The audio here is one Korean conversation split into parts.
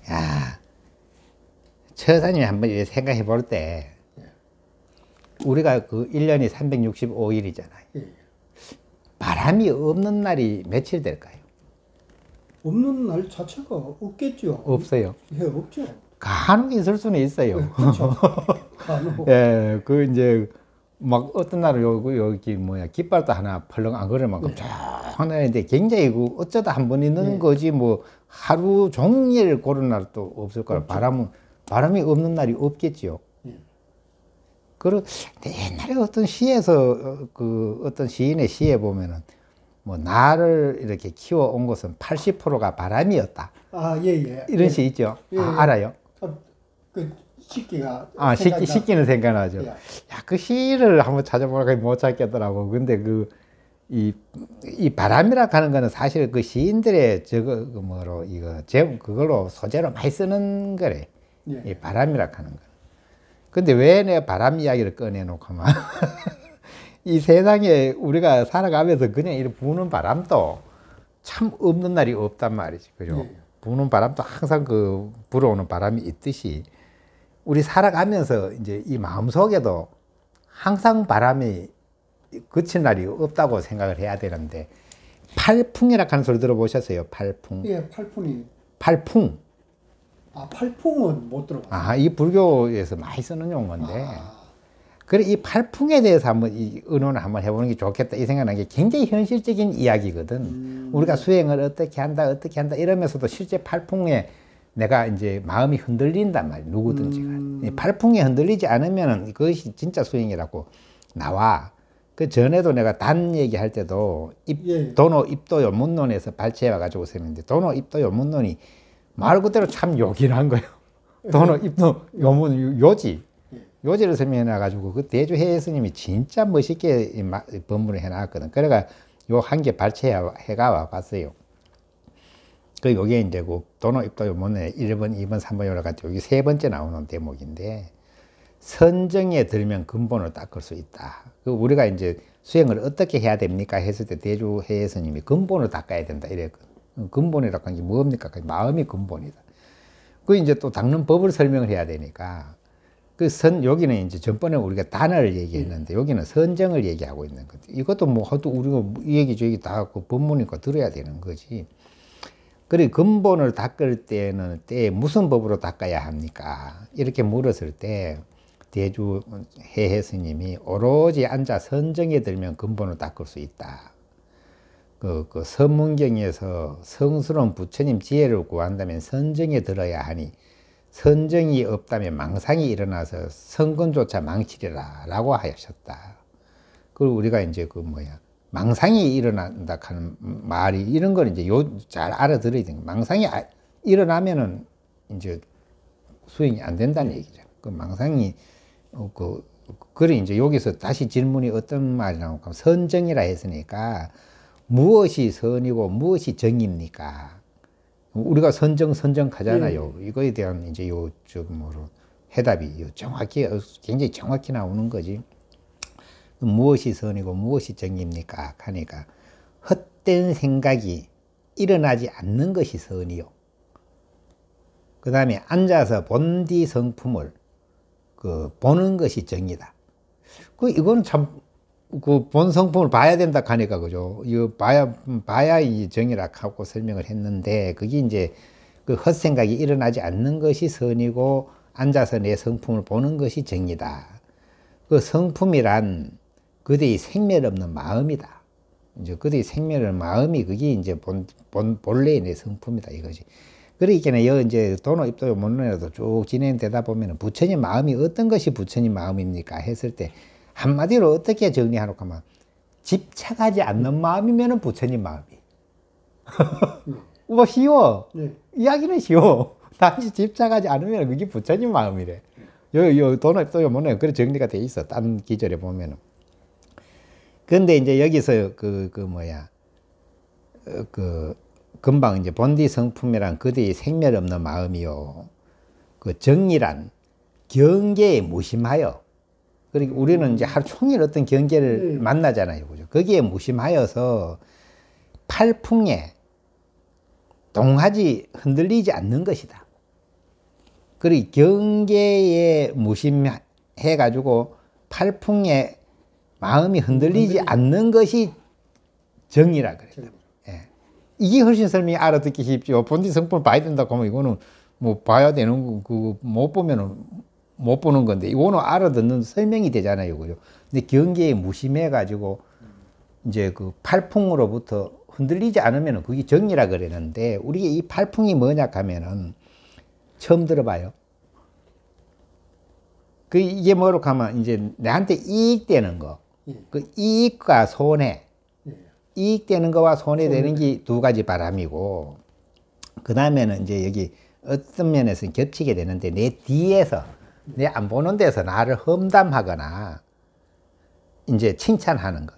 야, 처사님이 한번 이렇게 생각해 볼 때, 우리가 그 1년이 365일이잖아요. 예. 바람이 없는 날이 며칠 될까요? 없는 날 자체가 없겠죠. 없어요. 예, 없죠. 간혹 있을 수는 있어요. 그렇죠. 간혹. 예, 그 이제 막 어떤 날은 여기 뭐야 깃발도 하나 펄렁 안 걸을 만큼 쫙 하나인데 굉장히 그 어쩌다 한 번 있는 거지 뭐 하루 종일 그런 날도 없을 거라. 바람이 없는 날이 없겠지요. 그리고 옛날에 어떤 시에서 그 어떤 시인의 시에 보면은 뭐 나를 이렇게 키워온 것은 80%가 바람이었다. 아, 예, 예. 이런 시 있죠. 예, 아, 예. 알아요? 그 식기가. 식기는 생각나죠. 예. 야, 그 시를 한번 찾아보니까 못 찾겠더라고. 근데 이 바람이라 하는 거는 사실 그 시인들의 그걸로 소재로 많이 쓰는 거래. 예. 이 바람이라 하는 거. 근데 왜 내가 바람 이야기를 꺼내놓고만. 이 세상에 우리가 살아가면서 그냥 이렇게 부는 바람도 참 없는 날이 없단 말이지. 그죠? 예. 부는 바람도 항상 그 불어오는 바람이 있듯이 우리 살아가면서 이제 이 마음속에도 항상 바람이 그칠 날이 없다고 생각을 해야 되는데, 팔풍이라 하는 소리 들어보셨어요? 팔풍. 예, 팔풍이. 팔풍. 아, 팔풍은 못 들어봤어요. 아, 이 불교에서 많이 쓰는 용어인데. 그래, 이 팔풍에 대해서 한번 이 의논을 한번 해보는 게 좋겠다 이 생각하는 게 굉장히 현실적인 이야기거든. 우리가 수행을 어떻게 한다 이러면서도 실제 팔풍에 내가 이제 마음이 흔들린단 말이야, 누구든지가. 이 팔풍에 흔들리지 않으면 그것이 진짜 수행이라고 나와. 그 전에도 내가 단 얘기할 때도 도노 입도요 문론에서 발췌해와가지고 썼는데, 도노 입도요 문론이 말 그대로 참 요긴한 거예요. 도노 입도 요문 요지를 설명해놔가지고 그 대주해 스님이 진짜 멋있게 법문을 해놨거든. 그래가 요 한 개 발췌해가 와봤어요. 그 요게 이제 그 도노 입도 요문에 1번, 2번, 3번 여러 가지 여기 세 번째 나오는 대목인데, 선정에 들면 근본을 닦을 수 있다. 그 우리가 이제 수행을 어떻게 해야 됩니까 했을 때 대주해 스님이 근본을 닦아야 된다 이랬거든. 근본이라고 하는 게 뭡니까? 마음이 근본이다. 그 이제 또 닦는 법을 설명을 해야 되니까, 여기는 이제 전번에 우리가 단을 얘기했는데, 여기는 선정을 얘기하고 있는 거지. 이것도 뭐, 하도 우리가 이 얘기 저 얘기 다 그 법문이니까 들어야 되는 거지. 그리고 근본을 닦을 때는 무슨 법으로 닦아야 합니까? 이렇게 물었을 때, 대주 해해 스님이 오로지 앉아 선정에 들면 근본을 닦을 수 있다. 그 서문경에서 성스러운 부처님 지혜를 구한다면 선정에 들어야 하니, 선정이 없다면 망상이 일어나서 성근조차 망치리라 라고 하셨다. 그리고 우리가 이제 망상이 일어난다 하는 말이, 이런 걸 이제 잘 알아들어야 되는 거예요. 망상이 일어나면은 이제 수행이 안 된다는 얘기죠. 그 망상이, 그래 이제 여기서 다시 질문이 어떤 말이 나올까? 선정이라 했으니까 무엇이 선이고 무엇이 정입니까? 우리가 선정 하잖아요. 이거에 대한 이제 해답이 굉장히 정확히 나오는 거지. 무엇이 선이고 무엇이 정입니까? 하니까 헛된 생각이 일어나지 않는 것이 선이요. 그 다음에 앉아서 본디 성품을 보는 것이 정이다. 이건 참, 본 성품을 봐야 된다 하니까, 그죠? 이거 봐야 이 정이라 하고 설명을 했는데, 그게 이제 그 헛생각이 일어나지 않는 것이 선이고, 앉아서 내 성품을 보는 것이 정이다. 그 성품이란 그대의 생멸 없는 마음이다. 이제 그대의 생멸 없는 마음이 그게 이제 본래의 내 성품이다, 이거지. 그러니까 이제 도노 입도 문론에도 쭉 진행되다 보면 부처님 마음이 어떤 것이 부처님 마음입니까 했을 때, 한마디로 어떻게 정리하노까 하면, 집착하지 않는 마음이면 부처님 마음이. 뭐 쉬워. 이야기는 쉬워. 단지 집착하지 않으면 그게 부처님 마음이래. 도노 입도 문론에 그래 정리가 돼 있어. 딴 기절에 보면은. 근데 이제 여기서 금방 이제 본디 성품이란 그대의 생멸 없는 마음이요. 그 정이란 경계에 무심하여. 그러니까 우리는 이제 하루 종일 어떤 경계를 만나잖아요. 그죠? 거기에 무심하여서 팔풍에 동하지 흔들리지 않는 것이다. 그리고 경계에 무심해가지고 팔풍에 마음이 흔들리지 않는 것이 정이라 그래요. 예. 이게 훨씬 설명이 알아듣기 쉽죠. 본디 성품 봐야 된다고 하면 이거는 뭐 봐야 되는 거, 못 보면은 못 보는 건데, 이거는 알아듣는 설명이 되잖아요. 그죠? 근데 경계에 무심해가지고 이제 그 팔풍으로부터 흔들리지 않으면 그게 정이라 그러는데, 우리가 이 팔풍이 뭐냐 하면은 처음 들어봐요. 그 이게 뭐로 하면 이제 내한테 이익되는 거, 예. 그 이익과 손해, 예. 이익되는 거와 손해되는 게 두 가지 바람이고, 그 다음에는 이제 여기 어떤 면에서는 겹치게 되는데, 내 뒤에서, 내 안 보는 데서 나를 험담하거나 이제 칭찬하는 거.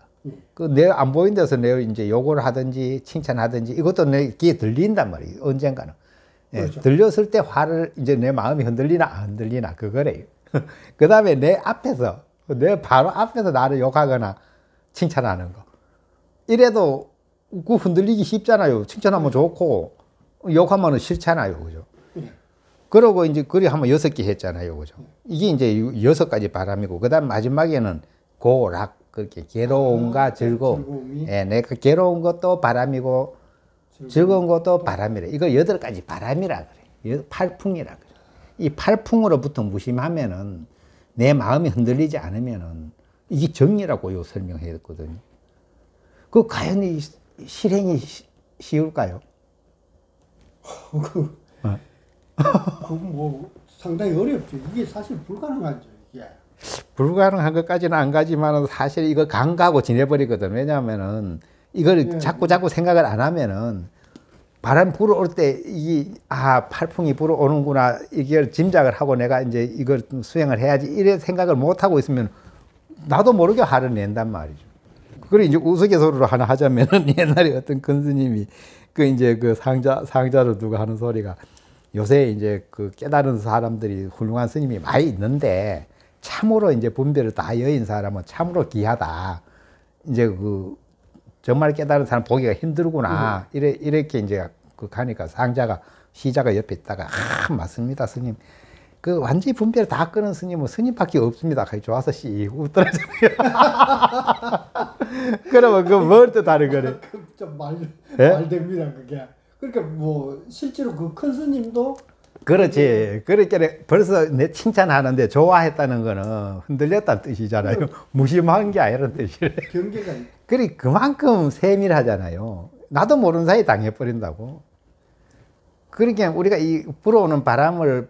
그 내 안 보이는 데서 내 이제 욕을 하든지 칭찬하든지 이것도 내 귀에 들린단 말이에요. 언젠가는. 예, 그렇죠. 들렸을 때 화를 이제 내 마음이 흔들리나 안 흔들리나 그거래요. 그 다음에 내 앞에서, 내 바로 앞에서 나를 욕하거나 칭찬하는 거. 이래도 그 흔들리기 쉽잖아요. 칭찬하면 좋고 욕하면 싫잖아요. 그죠? 예. 그러고 이제 그리 하면 6개 했잖아요. 그죠? 이게 이제 6가지 바람이고, 그 다음 마지막에는 고락, 그렇게 괴로움과 즐거움. 즐거움이. 예, 내가 괴로운 것도 바람이고 즐거운 것도 바람이래. 이거 8가지 바람이라 그래. 팔풍이라 그래. 이 팔풍으로부터 무심하면은, 내 마음이 흔들리지 않으면은 이게 정이라고 설명했거든요. 그 과연 이 실행이 쉬울까요? 그 뭐 상당히 어렵죠. 이게 사실 불가능하죠. 이게. 불가능한 것까지는 안 가지만 사실 이거 간과하고 지내버리거든. 왜냐하면은 이걸 예. 자꾸 생각을 안 하면은 바람 불어올 때 이게 팔풍이 불어오는구나 이걸 짐작을 하고 내가 이제 이걸 수행을 해야지 이래 생각을 못 하고 있으면 나도 모르게 화를 낸단 말이죠. 그리고 이제 우스갯소리로 하나 하자면은 옛날에 어떤 큰 스님이 그 이제 그 상자를 두고 하는 소리가, 요새 이제 그 깨달은 사람들이 훌륭한 스님이 많이 있는데 참으로 이제 분별을 다 여인 사람은 참으로 귀하다. 이제 그 정말 깨달은 사람 보기가 힘들구나. 이렇게 이제 그 가니까 상자가, 시자가 옆에 있다가, 맞습니다, 스님. 그 완전히 분별을 다 끄는 스님은 스님밖에 없습니다. 거기 좋아서 씩 웃더라고요. 그러면 그 뭘 뜻하는 거래? 좀 예? 말됩니다, 그게. 그러니까 뭐 실제로 그 큰 스님도 그렇지. 그렇게 벌써 내 칭찬하는데 좋아했다는 거는 흔들렸다는 뜻이잖아요. 무심한 게 아니라는 뜻이래. 경계가 그리 그만큼 세밀하잖아요. 나도 모르는 사이에 당해버린다고. 그러니까 우리가 이 불어오는 바람을,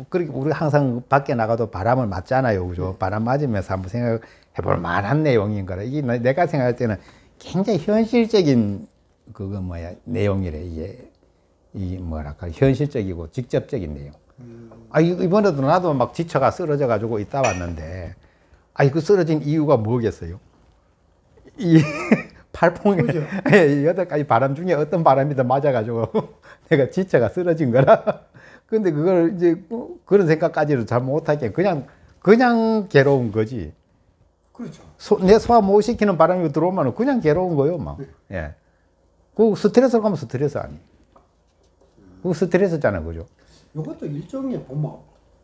그렇게 우리가 항상 밖에 나가도 바람을 맞잖아요. 그죠? 바람 맞으면서 한번 생각해 볼 만한 내용인 거라. 이게 내가 생각할 때는 굉장히 현실적인 내용이래. 이게 뭐랄까, 현실적이고 직접적인 내용. 이번에도 나도 막 지쳐가 쓰러져 가지고 있다 왔는데, 그 쓰러진 이유가 뭐겠어요? 이 팔풍에 그죠? 8가지 바람 중에 어떤 바람이든 맞아가지고 내가 지쳐가 쓰러진 거라. 근데 그걸 이제 그런 생각까지도 잘 못하게 그냥 괴로운 거지. 그렇죠. 내 소화 못 시키는 바람이 들어오면 그냥 괴로운 거요, 막. 예. 그 스트레스로 가면 스트레스 아니. 그 스트레스잖아, 그죠? 이것도 일종의 보면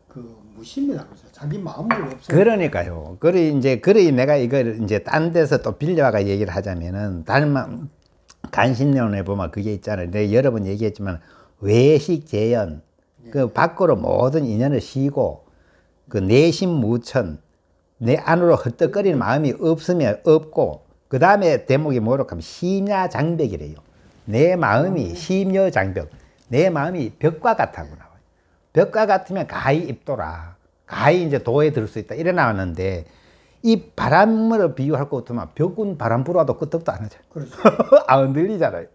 그 무심이라고 그러죠. 자기 마음을 없애. 그러니까요. 그래 내가 이걸 이제 딴 데서 또 빌려와가 얘기를 하자면은, 다른 간신론에 보면 그게 있잖아요. 내가 여러 번 얘기했지만, 외식 재연, 그 밖으로 모든 인연을 쉬고, 그 내심 무천, 내 안으로 헐떡거리는 마음이 없으면 없고, 그 다음에 대목이 뭐라고 하면 심야장벽이래요. 내 마음이 심여장벽, 내 마음이 벽과 같다고 나와요. 벽과 같으면 가히 입도라, 가히 이제 도에 들 수 있다, 이래 나왔는데, 이 바람을 비유할 것 같으면 벽은 바람 불어도 끄떡도 안 하잖아요. 그렇죠. 안 흔들리잖아요.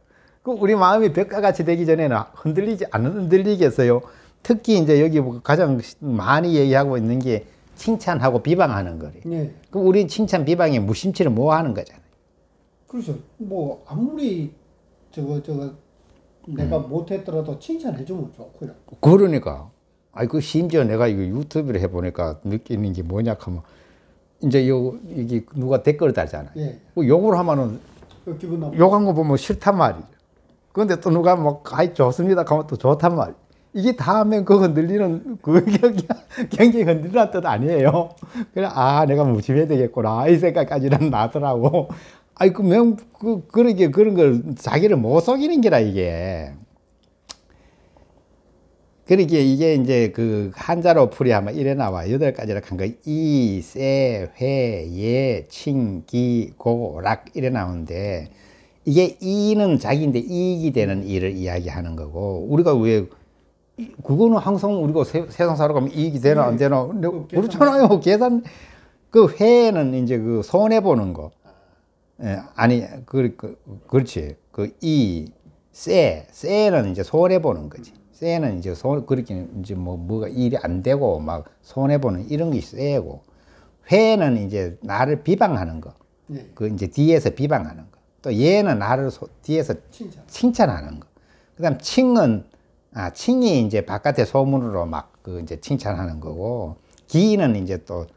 그 우리 마음이 벽과 같이 되기 전에는 안 흔들리겠어요. 특히 이제 여기 가장 많이 얘기하고 있는 게 칭찬하고 비방하는 거래요. 네. 그 우리 칭찬 비방에 무심치를 뭐 하는 거잖아요. 그렇죠. 뭐 아무리 내가 못했더라도 칭찬해주면 좋고요. 그러니까. 그 심지어 내가 이거 유튜브를 해보니까 느끼는 게 뭐냐 하면, 이제 이게 누가 댓글을 달잖아요. 예. 그 욕을 하면은, 기분 나쁘고. 욕한 거 보면 싫단 말이죠. 그런데 또 누가 좋습니다 하면 또 좋단 말이죠. 이게 다 하면 그 흔들리는 그 경기 흔들리는 뜻 아니에요. 그래 내가 무심해야 되겠구나 이 생각까지는 나더라고. 아이 그러게 그런 걸 자기를 못 속이는 게라 이게. 그러게 이게 이제 그 한자로 풀이하면 이래 나와. 8가지를 한 거. 이, 세, 회, 예, 칭, 기, 고, 락 이래 나오는데 이게 이는 자기인데 이익이 되는 일을 이야기하는 거고 우리가 왜 그거는 항상 우리가 세상 살아가면 이익이 되나 안 되나 그렇잖아요. 계산 그 회는 이제 그 손해 보는 거. 예, 아니 그렇지. 그 이, 세는 이제 손해 보는 거지. 세는 이제 그렇게 이제 뭐가 일이 안 되고 막 손해 보는 이런 게 세고 회는 이제 나를 비방하는 거. 그 이제 뒤에서 비방하는 거. 또 얘는 나를 뒤에서 칭찬하는 거. 그다음 칭은 칭이 이제 바깥의 소문으로 막 그 이제 칭찬하는 거고 기는 이제 또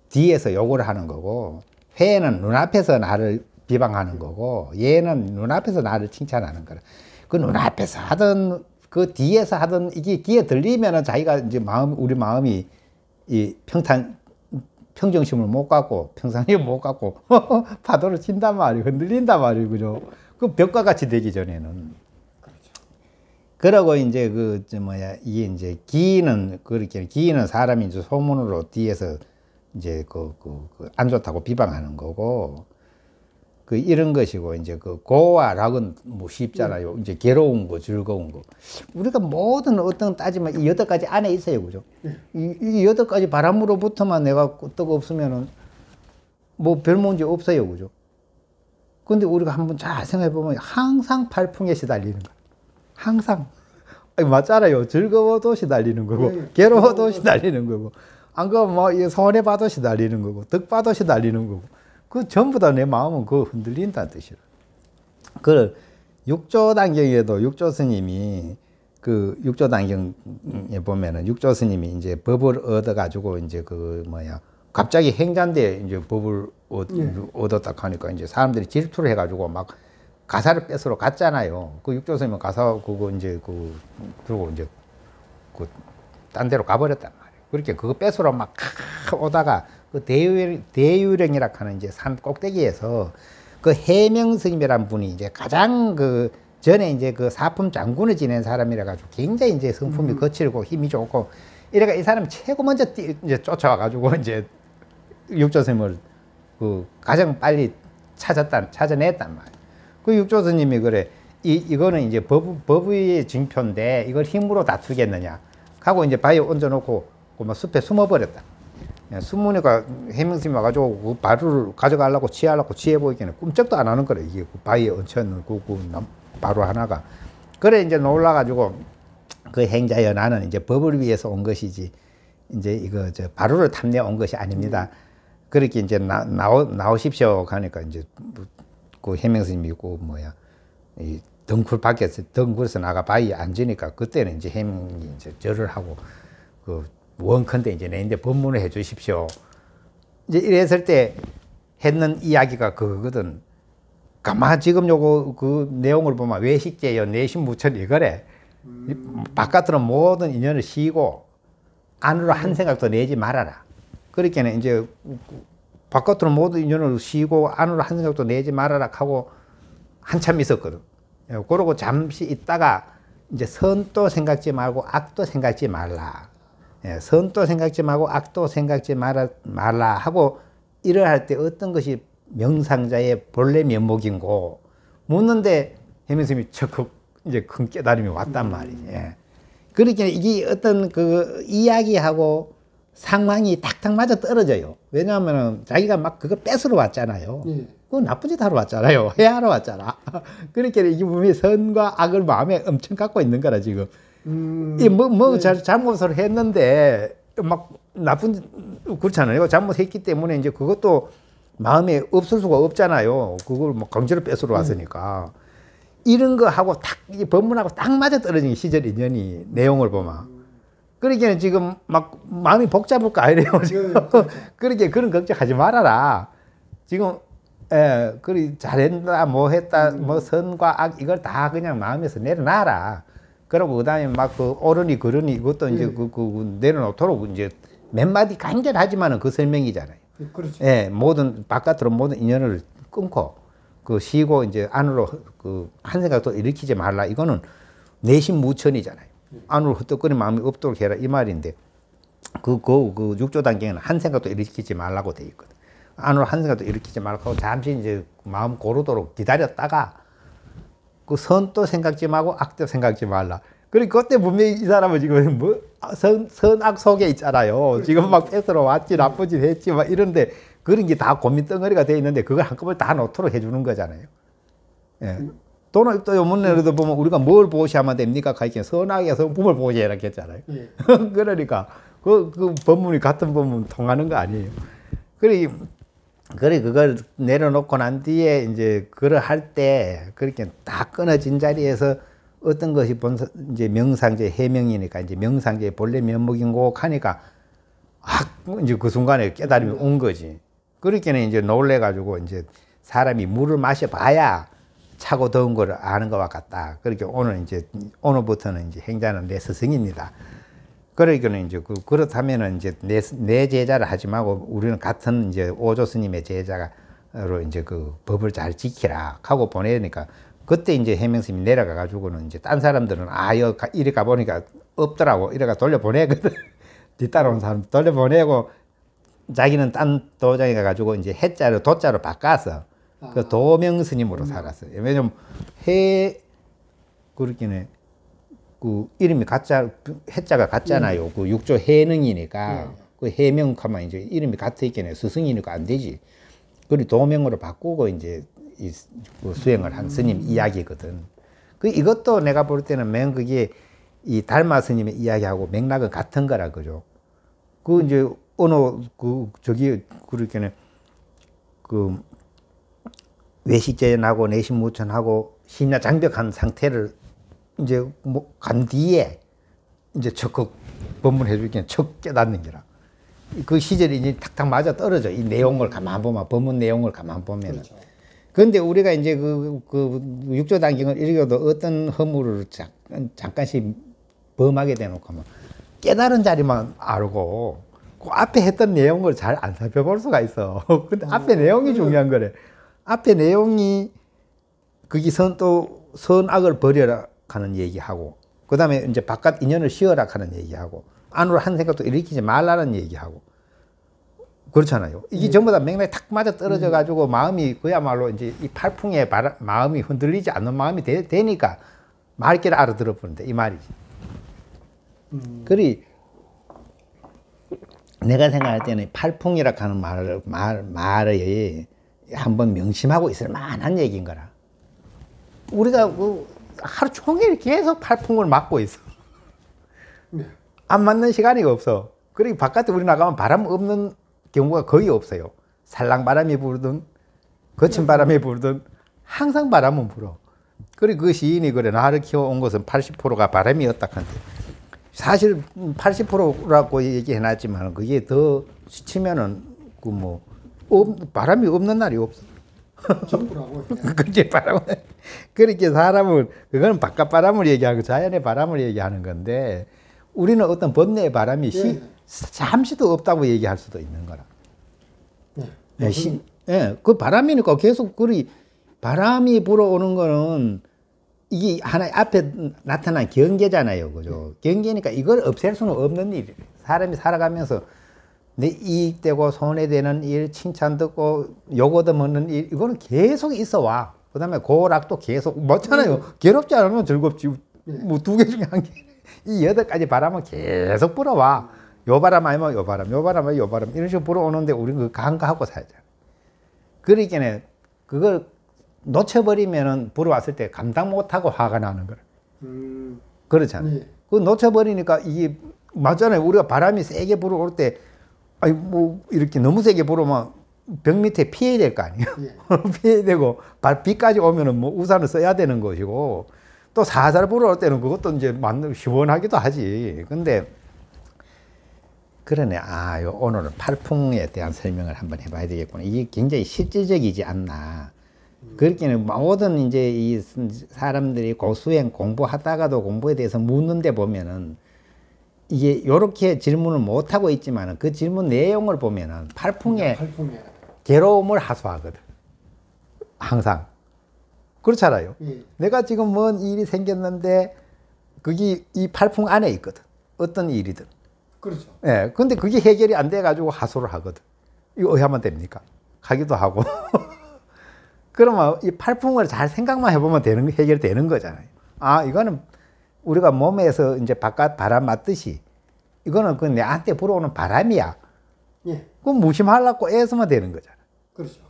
뒤에서 욕을 하는 거고 회는 눈앞에서 나를 비방하는 거고 얘는 눈앞에서 나를 칭찬하는 거라. 그 눈앞에서 하던 그 뒤에서 하던 이게 귀에 들리면은 자기가 이제 우리 마음이 이 평정심을 못 갖고 평상심을 못 갖고 파도를 친단 말이에요. 흔들린단 말이에요. 그죠? 그 벽과 같이 되기 전에는. 그러고 이제 이게 이제 기는 사람이 이제 소문으로 뒤에서 이제 안 좋다고 비방하는 거고 이런 것이고 이제 고와 락은 뭐 쉽잖아요. 이제 괴로운 거, 즐거운 거. 우리가 모든 어떤 따지면 이 8가지 안에 있어요. 그죠? 이 8가지 바람으로부터만 내가 끄떡 없으면은 뭐 별 문제 없어요. 그죠? 근데 우리가 한번 잘 생각해 보면 항상 발풍에 시달리는 거야. 항상. 맞잖아요. 즐거워도 시달리는 거고, 괴로워도 시달리는 거고, 안 그러면 뭐 손해봐도 시달리는 거고, 덕봐도 시달리는 거고. 그 전부 다 내 마음은 그거 흔들린다는 뜻이라. 그 육조단경에도 육조 스님이 육조단경에 보면은 육조 스님이 이제 법을 얻어가지고 이제 갑자기 행자인데 이제 법을 얻었다 하니까 이제 사람들이 질투를 해가지고 막 가사를 뺏으러 갔잖아요. 그 육조 스님은 가사 그거 이제 그러고 이제 딴 데로 가버렸단 말이에요. 그렇게 그거 뺏으러 막 오다가 그 대유령이라 하는 이제 산 꼭대기에서 그 해명 스님이란 분이 이제 가장 전에 이제 사품 장군을 지낸 사람이라 가지고 굉장히 이제 성품이 거칠고 힘이 좋고 이래가 이 사람이 최고 먼저 이제 쫓아와가지고 이제 육조 스님을 가장 빨리 찾아냈단 말이에요. 그 육조 스님이 그래 이거는 이제 법의 징표인데 이걸 힘으로 다투겠느냐 하고 이제 바위에 얹어놓고 막 숲에 숨어버렸다. 숨으니까 해명스님이 와가지고 그 바루를 가져가려고 취해 보이기는 꿈쩍도 안 하는 거래. 이게 바위에 얹혀있는 바루 하나가. 그래 이제 놀라가지고 그 행자여 나는 이제 법을 위해서 온 것이지 이제 바루를 탐내 온 것이 아닙니다. 그렇게 이제 나오십시오 하니까 이제 그 해명스님이 이 덩굴 밖에서 덩굴에서 나가 바위에 앉으니까 그때는 이제 해명이 이제 절을 하고 원컨대 이제 내인데 법문을 해 주십시오. 이제 이랬을 때 했는 이야기가 그거거든. 가만 지금 요거 그 내용을 보면 외식제여 내심무천 이거래. 바깥으로 모든 인연을 쉬고 안으로 한 생각도 내지 말아라. 그렇게는 이제 바깥으로 모든 인연을 쉬고 안으로 한 생각도 내지 말아라 하고 한참 있었거든. 그러고 잠시 있다가 이제 선도 생각지 말고 악도 생각지 말라. 선도 생각지 말고 악도 생각지 말라 하고 일을 할 때 어떤 것이 명상자의 본래 면목인고 묻는데 해명스님이 적극 이제 큰 깨달음이 왔단 말이지. 그러니까 이게 어떤 이야기하고 상황이 탁탁 맞아 떨어져요. 왜냐하면 자기가 막 그거 뺏으러 왔잖아요. 그거 나쁜 짓 하러 왔잖아요. 해하러 왔잖아. 그러니까 이게 분명히 선과 악을 마음에 엄청 갖고 있는 거라 지금. 잘못을 했는데 막 나쁜 그렇잖아요. 잘못했기 때문에 이제 그것도 마음에 없을 수가 없잖아요. 그걸 뭐 강제로 뺏으러 왔으니까. 이런 거 하고 이 법문하고 딱 맞아 떨어진 시절 인연이 내용을 보면. 그러니까 지금 막 마음이 복잡할 거 아니래요. 그렇게 그런 걱정하지 말아라. 지금 그리 잘했다 뭐 했다 뭐 선과 악 이걸 다 그냥 마음에서 내려놔라. 그리고 그다음에 막 그 어른이 그러니 이것도 이제 내려놓도록 이제 몇 마디 간결하지만은 그 설명이잖아요. 그렇죠. 예, 모든 바깥으로 모든 인연을 끊고 그 쉬고 이제 안으로 그 한 생각도 일으키지 말라. 이거는 내심무천이잖아요. 안으로 헛떡거리는 마음이 없도록 해라 이 말인데 그 육조 단계는 한 생각도 일으키지 말라고 돼 있거든. 안으로 한 생각도 일으키지 말고 잠시 이제 마음 고르도록 기다렸다가 그 선도 생각지 말고 악도 생각지 말라. 그리고 그때 분명히 이 사람은 지금 뭐 선악 속에 있잖아요. 지금 막 뺏으러 왔지 나쁘지 했지 막 이런데 그런 게 다 고민 덩어리가 돼 있는데 그걸 한꺼번에 다 놓도록 해주는 거잖아요. 예. 돈을 또 요문에도 보면 우리가 뭘 보시하면 됩니까? 가이게 선악의 성품을 보시해라 했잖아요. 예. 그러니까 그 법문이 같은 법문 통하는 거 아니에요. 그래 그걸 내려놓고 난 뒤에 이제 그걸 할 때 그렇게 다 끊어진 자리에서 어떤 것이 이제 명상제 해명이니까 이제 명상제의 본래 면목인 거 하니까 이제 그 순간에 깨달음이 온 거지. 그렇게는 이제 놀래가지고 이제 사람이 물을 마셔봐야 차고 더운 걸 아는 것과 같다. 그렇게 오늘부터는 이제 행자는 내 스승입니다. 그러니까는 이제 그렇다면은 이제 내 제자를 하지 말고 우리는 같은 이제 오조 스님의 제자로 이제 그 법을 잘 지키라 하고 보내니까 그때 이제 해명스님이 내려가 가지고는 이제 딴 사람들은 이리 가보니까 없더라고. 이래가 돌려보내거든. 뒤따라온 사람 돌려보내고 자기는 딴 도장에 가가지고 이제 해자를 도자로 바꿔서 그 도명스님으로 살았어요. 왜냐면 그렇기는 그 이름이 해자가 같잖아요. 그 육조 해능이니까 그 해명하면 이제 이름이 같아 있겠네. 스승이니까 안 되지. 그리고 도명으로 바꾸고 이제 그 수행을 한 스님 이야기거든. 이것도 내가 볼 때는 맨 그게 이 달마 스님의 이야기하고 맥락은 같은 거라 그죠. 이제 그렇게는 외식제연하고 내심무천하고 신야 장벽한 상태를 이제 간 뒤에 이제 적극 법문해 주기는 척 깨닫는 게라. 그 시절이 이제 탁탁 맞아 떨어져. 이 내용을 가만 보면, 법문 내용을 가만 보면. 그렇죠. 그런데 우리가 이제 육조 단경을 읽어도 어떤 허물을 잠깐씩 범하게 되놓고 하면 깨달은 자리만 알고 그 앞에 했던 내용을 잘 안 살펴볼 수가 있어. 근데 앞에 내용이 중요한 거래. 앞에 내용이 그게 선악을 버려라 하는 얘기하고 그 다음에 이제 바깥 인연을 씌워라 하는 얘기하고 안으로 한 생각도 일으키지 말라는 얘기하고 그렇잖아요. 이게 전부 다 맥락이 탁 맞아 떨어져 가지고 마음이 그야말로 이제 이 팔풍에 마음이 흔들리지 않는 마음이 되니까 말귀를 알아들어 보는데 이 말이지. 그리 내가 생각할 때는 팔풍이라 하는 말을 한번 명심하고 있을 만한 얘기인 거라. 우리가 하루 종일 계속 팔풍을 맞고 있어. 안 맞는 시간이 없어. 그리고 바깥에 우리 나가면 바람 없는 경우가 거의 없어요. 살랑바람이 불든 거친 바람이 불든 항상 바람은 불어. 그리고 그 시인이 그래 나를 키워온 것은 80%가 바람이었다 한데 사실 80%라고 얘기해놨지만 그게 더 치면은 바람이 없는 날이 없어. 전부라고. 그치, 바람은. 그렇게 사람은, 그거는 바깥 바람을 얘기하고 자연의 바람을 얘기하는 건데, 우리는 어떤 번뇌의 바람이 잠시도 없다고 얘기할 수도 있는 거라. 그 바람이니까 계속, 바람이 불어오는 거는, 이게 하나의 앞에 나타난 경계잖아요. 그죠? 경계니까 이걸 없앨 수는 없는 일이에요. 사람이 살아가면서, 내 이익되고 손해되는 일, 칭찬 듣고 욕 얻어먹는 일, 이거는 계속 있어 와. 그 다음에 고락도 계속, 맞잖아요. 괴롭지 않으면 즐겁지. 뭐 두 개 중에 한 개. 이 8가지 바람은 계속 불어와. 요 바람 아니면 요 바람, 요 바람 아니면 요 바람. 이런 식으로 불어오는데 우리는 그거 간과하고 살잖아. 그러니까 그걸 놓쳐버리면은 불어왔을 때 감당 못하고 화가 나는 거야. 그렇잖아요. 그거 놓쳐버리니까 이게, 맞잖아요. 우리가 바람이 세게 불어올 때, 이렇게 너무 세게 불으면 벽 밑에 피해야 될 거 아니에요. 피해야 되고, 비까지 오면은 우산을 써야 되는 것이고, 또 살살 불어올 때는 그것도 이제 시원하기도 하지. 근데, 그러네. 오늘은 팔풍에 대한 설명을 한번 해봐야 되겠구나. 이게 굉장히 실질적이지 않나. 그렇게는 모든 이제 이 사람들이 수행 공부하다가도 공부에 대해서 묻는데 보면은 이게 요렇게 질문을 못 하고 있지만은 그 질문 내용을 보면은 팔풍에 괴로움을 하소하거든. 항상. 그렇잖아요. 예. 내가 지금 뭔 일이 생겼는데 그게 이 팔풍 안에 있거든. 어떤 일이든. 그렇죠. 예. 근데 그게 해결이 안 돼 가지고 하소를 하거든. 이거 어떻게 하면 됩니까? 하기도 하고. 그러면 이 팔풍을 잘 생각만 해보면 해결되는 거잖아요. 아, 이거는 우리가 몸에서 이제 바깥 바람 맞듯이 이거는 그 내한테 불어오는 바람이야. 예. 그럼 무심하려고 애쓰면 되는 거잖아. 그렇죠.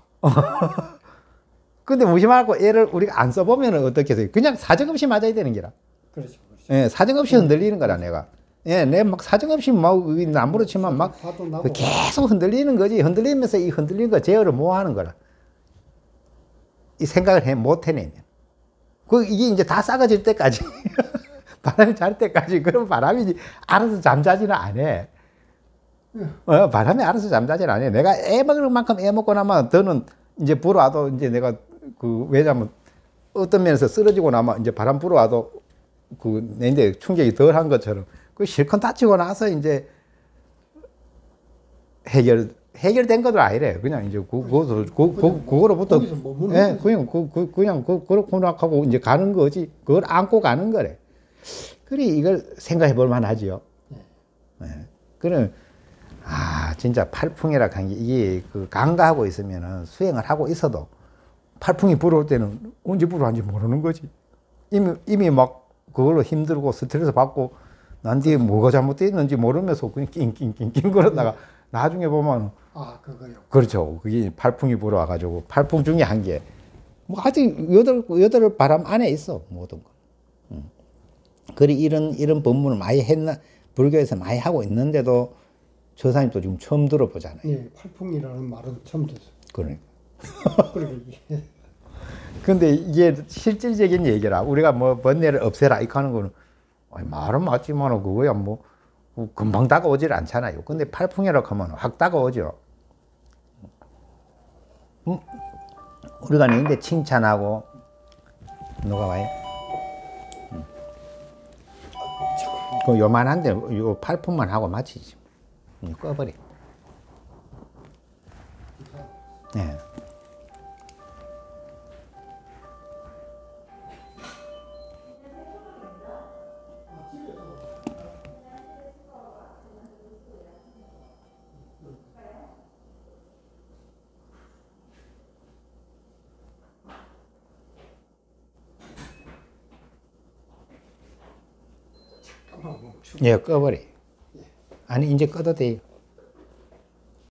근데 무심하고 애를 우리가 안 써보면 어떻게 해서 그냥 사정없이 맞아야 되는 게라. 그렇죠. 그렇죠. 예, 사정없이 흔들리는 거라 내가. 예, 내 막 사정없이 막 나무로 치면 막 화도 나고. 계속 흔들리는 거지. 흔들리면서 이 흔들리는 거 제어를 뭐 하는 거라. 이 생각을 못 해내면. 이게 이제 다 썩어질 때까지. 바람이 잘 때까지. 그럼 바람이 알아서 잠자지는 안 해. 바람이 알아서 잠자지는 안 해. 내가 애 먹을 만큼 애 먹고 나면 더는 이제 불어와도 이제 내가 왜냐면 어떤 면에서 쓰러지고 나면 이제 바람 불어와도 내 이제 충격이 덜 한 것처럼 실컷 다치고 나서 이제 해결된 것도 아니래. 그냥 이제 그거로부터 예, 그냥 그렇구나 하고 이제 가는 거지. 그걸 안고 가는 거래. 그래 이걸 생각해 볼 만하지요. 예. 그래 진짜 팔풍이라 한 게 이게 간과하고 있으면은 수행을 하고 있어도 팔풍이 불어올 때는 언제 불어왔는지 모르는 거지. 이미 막 그걸로 힘들고 스트레스 받고 난 뒤에 뭐가 잘못됐는지 모르면서 그냥 낑낑낑낑 그러다가 나중에 보면 그거요. 그렇죠. 그게 팔풍이 불어와가지고 팔풍 중에 한 개. 뭐 아직 여덟 바람 안에 있어 모든 거. 그래 이런 법문을 많이 불교에서 많이 하고 있는데도 저 사람도 지금 처음 들어보잖아요. 예, 팔풍이라는 말은 처음 들었어요. 그러니까. 그러니까 근데 이게 실질적인 얘기라. 우리가 뭐 번뇌를 없애라 이렇게 하는 거는 말은 맞지만 그거야 뭐 금방 다가오질 않잖아요. 근데 팔풍이라고 하면 확 다가오죠. 우리가 있는데 칭찬하고 누가 와요? 그 요만한데 요 팔풍만 하고 마치지. 꺼버려. 네. 예, 꺼버려. 아니, 이제 꺼도 돼요.